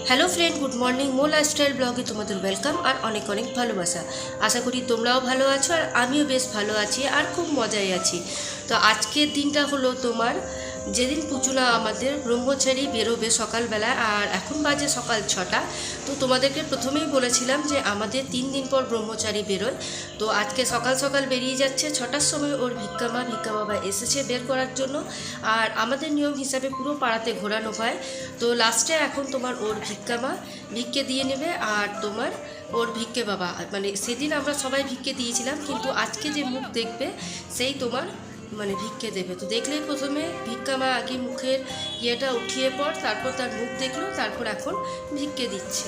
Hello friend, good morning. মো lifestyle ব্লগে তোমাদের ওয়েলকাম আর অনেক অনেক ভালোবাসা। আশা করি তোমরাও ভালো আছো আর আমিও বেশ ভালো আছি আর খুব মজায় আছি। তো আজকের দিনটা হলো তোমার যেদিন পুচুলা আমাদের ব্রহ্মচারী বেরোবে সকালবেলা, আর এখন বাজে সকাল 6টা। তো তোমাদেরকে প্রথমেই বলেছিলাম যে আমাদের 3 দিন পর ব্রহ্মচারী বেরোয়। তো আজকে সকাল সকাল বেরিয়ে যাচ্ছে। 6টার সময় ওর ভিক্ষা বাবা এসেছে বের করার জন্য। আর আমাদের নিয়ম হিসাবে পুরো পাড়াতে ঘোরানো হয়। তো লাস্টে এখন তোমার ওর ভিক্ষে দিয়ে নেবে, আর তোমার ওর ভিক্ষে বাবা, মানে সেদিন আমরা সবাই ভিক্ষে দিয়েছিলাম, কিন্তু আজকে যে মুখ দেখবে সেই তোমার ভিক্ষে দেবে। তো দেখলেই প্রথমে ভিক্ষা আগে মুখের ইয়েটা উঠিয়ে পর, তারপর তার মুখ দেখলো, তারপর এখন ভিক্ষে দিচ্ছে।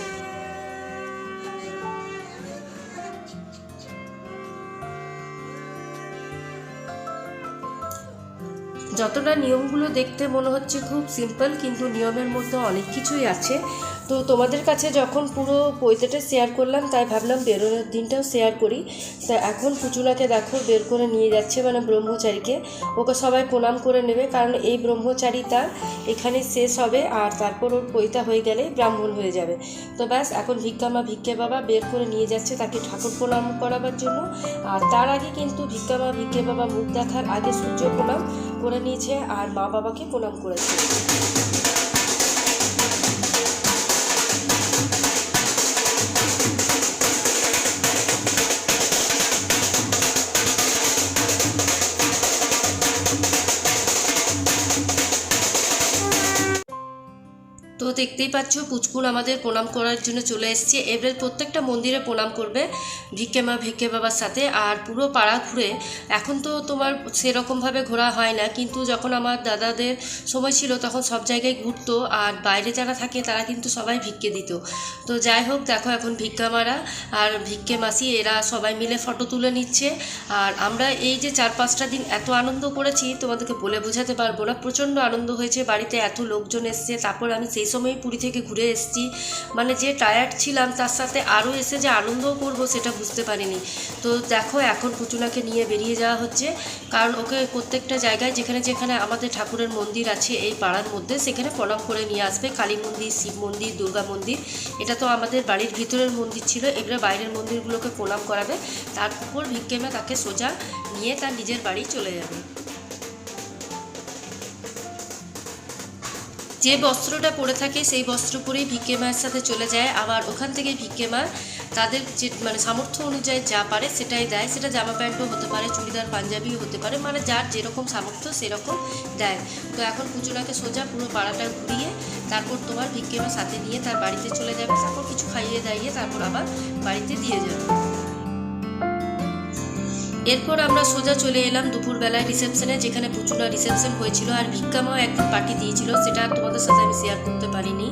যতটা নিয়মগুলো দেখতে মনে হচ্ছে খুব সিম্পল, কিন্তু নিয়মের মধ্যে অনেক কিছুই আছে। তো তোমাদের কাছে যখন পুরো পৈতেটা শেয়ার করলাম, তাই ভাবলাম বেরোনোর দিনটাও শেয়ার করি। তা এখন পুচুলাকে দেখো বের করে নিয়ে যাচ্ছে, ব্রহ্মচারীকে। ওকে সবাই প্রণাম করে নেবে, কারণ এই ব্রহ্মচারী তার এখানে শেষ হবে, আর তারপর ওর পৈতা হয়ে গেলে ব্রাহ্মণ হয়ে যাবে। তো ব্যাস এখন ভিক্ষে বাবা বের করে নিয়ে যাচ্ছে তাকে ঠাকুর প্রণাম করাবার জন্য। আর তার আগে কিন্তু ভিক্ষে বাবা মুখ দেখার আগে সূর্য প্রণাম করে নিয়েছে আর মা বাবাকে প্রণাম করেছে। তো দেখতেই পাচ্ছ পুচকুন আমাদের প্রণাম করার জন্য চলে এসছে। এবার প্রত্যেকটা মন্দিরে প্রণাম করবে ভিক্ষে বাবার সাথে, আর পুরো পাড়া ঘুরে। এখন তো তোমার সেরকমাভাবে ঘোরা হয় না, কিন্তু যখন আমার দাদাদের সময় ছিল তখন সব জায়গায় ঘুরতো, আর বাইরে যারা থাকে তারা কিন্তু সবাই ভিক্ষে দিত। তো যাই হোক, দেখো এখন ভিক্ষামারা আর ভিক্ষে মাসি এরা সবাই মিলে ফটো তুলে নিচ্ছে। আর আমরা এই যে 4-5টা দিন এত আনন্দ করেছি তোমাদেরকে বলে বোঝাতে পারবো না। প্রচণ্ড আনন্দ হয়েছে, বাড়িতে এত লোকজন এসছে। তারপর আমি সেই সময় পুরী থেকে ঘুরে এসেছি, যে টায়ার্ড ছিলাম তার সাথে আরও এসে যে আনন্দও করবো সেটা বুঝতে পারিনি। তো দেখো এখন পুচুলাকে নিয়ে বেরিয়ে যাওয়া হচ্ছে, কারণ ওকে প্রত্যেকটা জায়গায় যেখানে যেখানে আমাদের ঠাকুরের মন্দির আছে এই পাড়ার মধ্যে, সেখানে প্রণাম করে নিয়ে আসবে। কালী মন্দির, শিব মন্দির, দুর্গা মন্দির। এটা তো আমাদের বাড়ির ভিতরের মন্দির ছিল, এবারে বাইরের মন্দিরগুলোকে প্রণাম করাবে। তারপর ভিক্ষেমা তাকে সোজা নিয়ে তার নিজের বাড়ি চলে যাবে। যে বস্ত্রটা পরে থাকে সেই বস্ত্র পরেই ভিক্ষে মায়ের সাথে চলে যায়। আবার ওখান থেকে ভিক্ষে মা তাদের যে সামর্থ্য অনুযায়ী যা পারে সেটাই দেয়। সেটা জামা প্যান্টও হতে পারে, চুড়িদার পাঞ্জাবিও হতে পারে, যার যেরকম সামর্থ্য সেরকম দেয়। তো এখন পুজোটাকে সোজা পুরো পাড়াটা ঘুরিয়ে তারপর তোমার ভিক্ষে মা সাথে নিয়ে তার বাড়িতে চলে যাবে। তারপর কিছু খাইয়ে দাইয়ে তারপর আবার বাড়িতে দিয়ে যাবে। এরপর আমরা সোজা চলে এলাম দুপুরবেলায় রিসেপশনে, যেখানে পুচুলা রিসেপশন হয়েছিল। আর ভিক্ষামাও একদিন পার্টি দিয়েছিল, সেটা তোমাদের সাথে আমি শেয়ার করতে পারিনি।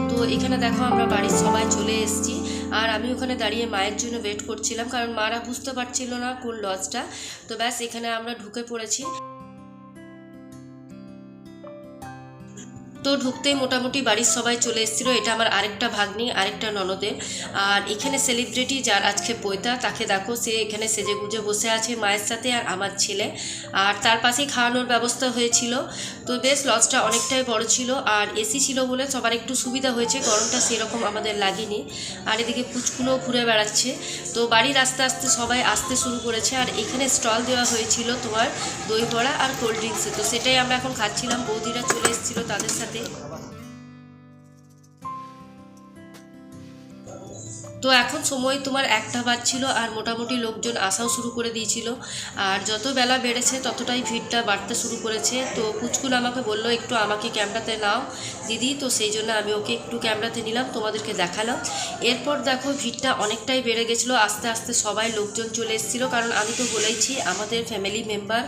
তো এখানে দেখো আমরা বাড়ির সবাই চলে এসেছি, আর আমি ওখানে দাঁড়িয়ে মায়ের জন্য ওয়েট করছিলাম, কারণ মারা বুঝতে পারছিল না কোন লজটা। তো ব্যাস এখানে আমরা ঢুকে পড়েছি। তো ঢুকতেই মোটামুটি বাড়ির সবাই চলে এসেছিলো। এটা আমার আরেকটা ভাগ্নি, আরেকটা ননদের। আর এখানে সেলিব্রিটি যার আজকে পৈতা, তাকে দেখো সে এখানে সেজে গুজে বসে আছে মায়ের সাথে আর আমার ছেলে। আর তার পাশেই খাওয়ানোর ব্যবস্থা হয়েছিল। তো বেশ লজটা অনেকটাই বড় ছিল, আর এসি ছিল বলে সবার একটু সুবিধা হয়েছে, গরমটা সেরকম আমাদের লাগেনি। আর এদিকে পুচকুনো ঘুরে বেড়াচ্ছে। তো বাড়ির আস্তে আস্তে সবাই আসতে শুরু করেছে। আর এখানে স্টল দেওয়া হয়েছিল তোমার দই বড়া আর কোল্ড ড্রিঙ্কসে। তো সেটাই আমরা এখন খাচ্ছিলাম। বৌদিরা চলে এসেছিলো তাদের সাথে। তো এখন সময় তোমার 1টা বাজছিল, আর মোটামুটি লোকজন আসাও শুরু করে দিয়েছিল। আর যত বেলা বেড়েছে ততটাই ভিড়টা বাড়তে শুরু করেছে। তো পুচকুল আমাকে বললো একটু আমাকে ক্যামেরাতে নাও দিদি, তো সেই জন্য আমি ওকে একটু ক্যামেরাতে নিলাম, তোমাদেরকে দেখালাম। এরপর দেখো ভিড়টা অনেকটাই বেড়ে গেছিলো, আস্তে আস্তে সবাই লোকজন চলে এসেছিলো, কারণ আমি তো বলেইছি আমাদের ফ্যামিলি মেম্বার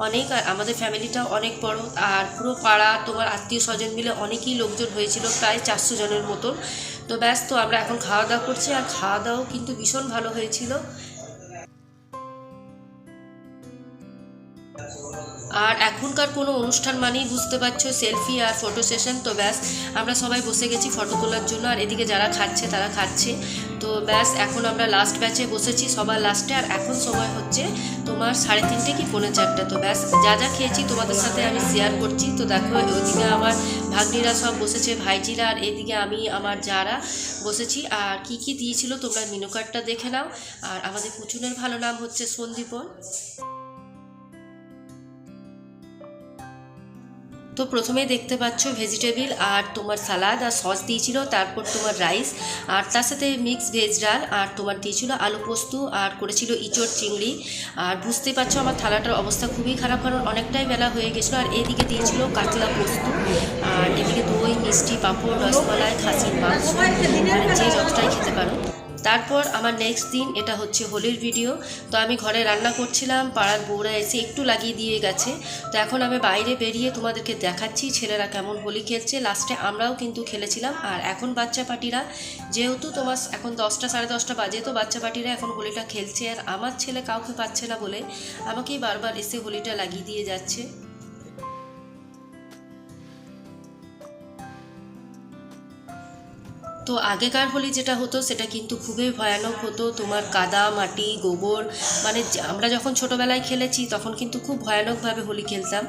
অনেক, আর আমাদের ফ্যামিলিটাও অনেক বড়। আর পুরো পাড়া তোমার আত্মীয় স্বজন মিলে অনেকই লোকজন হয়েছিল, প্রায় 400 জনের মতন। তো ব্যাস, তো আমরা এখন খাওয়া দাওয়া করছি, আর খাওয়া দাওয়াও কিন্তু ভীষণ ভালো হয়েছিল। আর এখনকার কোনো অনুষ্ঠান মানেই বুঝতে পারছো সেলফি আর ফটো সেশন। তো ব্যাস আমরা সবাই বসে গেছি ফটো তোলার জন্য, আর এদিকে যারা খাচ্ছে তারা খাচ্ছে। তো ব্যাস এখন আমরা লাস্ট ব্যাচে বসেছি, সবার লাস্টে। আর এখন সময় হচ্ছে তোমার 3:30 কি 4:45। তো ব্যাস যা যা খেয়েছি তোমাদের সাথে আমি শেয়ার করছি। তো দেখো ওইদিকে আমার ভাগ্নিরা সব বসেছে, ভাইজিরা, আর এদিকে আমি আমার যারা বসেছি। আর কি কি দিয়েছিল তোমরা মেনু কার্ডটা দেখে নাও। আর আমাদের পুচুনের ভালো নাম হচ্ছে সন্দীপন। তো প্রথমেই দেখতে পাচ্ছ ভেজিটেবিল আর তোমার সালাদ আর সস দিয়েছিল, তারপর তোমার রাইস, আর তার সাথে মিক্স ভেজ ডাল, আর তোমার দিয়েছিল আলু পোস্ত, আর করেছিল ইঁচড় চিংড়ি। আর বুঝতেই পারছো আমার থালাটার অবস্থা খুবই খারাপ, কারণ অনেকটাই বেলা হয়ে গেছিলো। আর এদিকে দিয়েছিল কাতলা পোস্ত, আর এদিকে দই, মিষ্টি, পাঁপড়, রসমালাই, খাসির মাংস, মানে যে যতটাই খেতে পারো। তারপর আমার নেক্সট দিন, এটা হচ্ছে হোলির ভিডিও। তো আমি ঘরে রান্না করছিলাম, পাড়ার বউরা এসে একটু লাগিয়ে দিয়ে গেছে। তো এখন আমি বাইরে বেরিয়ে তোমাদেরকে দেখাচ্ছি ছেলেরা কেমন হোলি খেলছে। লাস্টে আমরাও কিন্তু খেলেছিলাম। আর এখন বাচ্চা পার্টিরা, যেহেতু তোমার এখন 10টা 10:30 বাজে, তো বাচ্চা পার্টিরা এখন হোলিটা খেলছে। আর আমার ছেলে কাউকে পাচ্ছে না বলে আমাকেই বারবার এসে হোলিটা লাগিয়ে দিয়ে যাচ্ছে। তো আগেকার হোলি যেটা হতো সেটা কিন্তু খুবই ভয়ানক হতো, তোমার কাদা মাটি গোবর, মানে আমরা যখন ছোটোবেলায় খেলেছি তখন কিন্তু খুব ভয়ানকভাবে হোলি খেলতাম।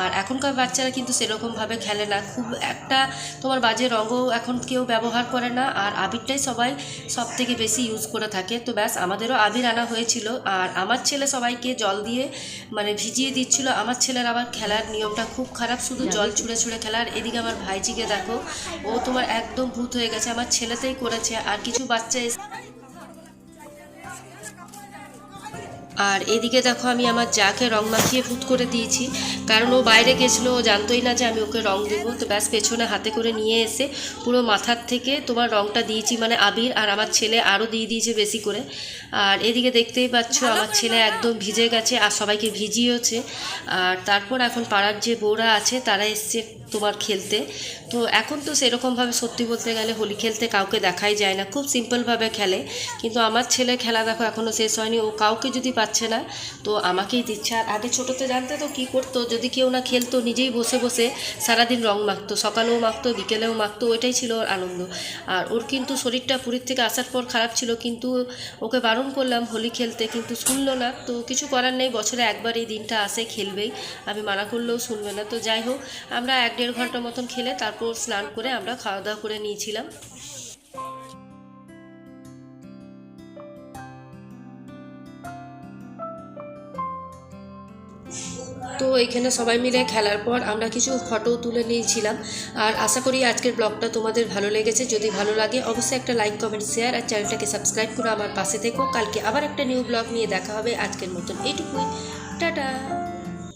আর এখনকার বাচ্চারা কিন্তু সেরকমভাবে খেলে না, খুব একটা তোমার বাজে রঙও এখন কেউ ব্যবহার করে না। আর আবিরটাই সবাই সব থেকে বেশি ইউজ করে থাকে। তো ব্যাস আমাদেরও আবির আনা হয়েছিল। আর আমার ছেলে সবাইকে জল দিয়ে মানে ভিজিয়ে দিচ্ছিল। আমার ছেলের আবার খেলার নিয়মটা খুব খারাপ, শুধু জল ছুঁড়ে ছুঁড়ে খেলার। এদিকে আমার ভাইজিকে দেখো, ও তোমার একদম ভূত হয়ে গেছে, আমার ছেলেতেই করেছে। আর কিছু বাচ্চা আর এদিকে দেখো আমি আমার যাকে রং মাখিয়ে ভূত করে দিয়েছি, কারণ ও বাইরে গেছিলো, ও জানতোই না যে আমি ওকে রং দেবো। তো ব্যাস পেছনে হাতে করে নিয়ে এসে পুরো মাথার থেকে তোমার রংটা দিয়েছি, মানে আবির। আর আমার ছেলে আরও দিয়ে দিয়েছে বেশি করে। আর এদিকে দেখতেই পাচ্ছ আমার ছেলে একদম ভিজে গেছে আর সবাইকে ভিজিয়েছে। আর তারপর এখন পাড়ার যে বউরা আছে তারা এসছে তোমার খেলতে। তো এখন তো সেরকমভাবে সত্যি বলতে গেলে হোলি খেলতে কাউকে দেখাই যায় না, খুব সিম্পলভাবে খেলে। কিন্তু আমার ছেলে খেলা দেখো এখনও শেষ হয়নি, ও কাউকে যদি পাচ্ছে না তো আমাকেই দিচ্ছে। আর আগে ছোটোতে জানতে তো কী করতো, যদি কেউ না খেলতো নিজেই বসে বসে সারাদিন রং মাখতো, সকালেও মাখতো বিকেলেও মাখতো, ওইটাই ছিল ওর আনন্দ। আর ওর কিন্তু শরীরটা পুরীর থেকে আসার পর খারাপ ছিল, কিন্তু ওকে বারণ করলাম হোলি খেলতে, কিন্তু শুনলো না। তো কিছু করার নেই, বছরে একবার এই দিনটা আসে, খেলবেই, আমি মানা করলেও শুনবে না। তো যাই হোক, আমরা 1-1.5 ঘন্টা মতন খেলে তারপর স্নান করে আমরা খাওয়া দাওয়া করে নিয়েছিলাম। তো এখানে সবাই মিলে খেলার পর আমরা কিছু ফটো তুলে নিয়েছিলাম। আর আশা করি আজকের ব্লগটা তোমাদের ভালো লেগেছে। যদি ভালো লাগে অবশ্যই একটা লাইক কমেন্ট শেয়ার আর চ্যানেলটাকে সাবস্ক্রাইব করে আমার পাশে থেকো। কালকে আবার একটা নিউ ব্লগ নিয়ে দেখা হবে। আজকের মতন এইটুকুই, টাটা।